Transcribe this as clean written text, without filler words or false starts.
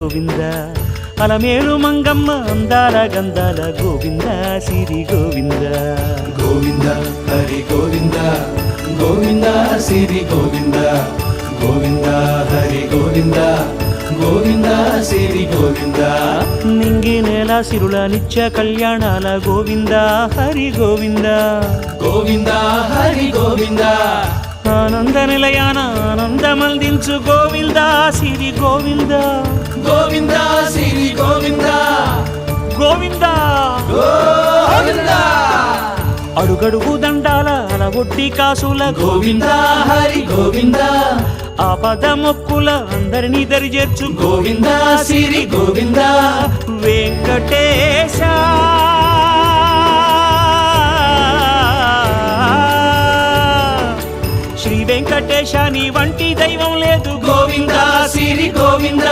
గోవింద అలమేలు మంగమ్మ అందాల గంధాల గోవింద సిరి గోవింద గోవింద హరి గోవింద గోవింద సిరి గోవింద గోవింద హరి గోవింద గోవింద సిరి గోవింద నింగి నేల సిరుల నిత్య కళ్యాణాల గోవింద హరి గోవింద గోవింద హరి గోవింద ఆనంద నిలయాన ఆనందమందించు గోవింద సిరి గోవింద గోవింద సిరి గోవింద గోవింద గోవింద అడుగడుగు దండాల అలవొడ్డి కాసుల గోవింద హరి గోవింద ఆపద మొక్కుల అందరినీ దరిచేర్చు గోవింద సిరి గోవింద వెంకటేశ శ్రీ వెంకటేశ నీ వంటి దైవం లేదు గోవింద సిరి గోవింద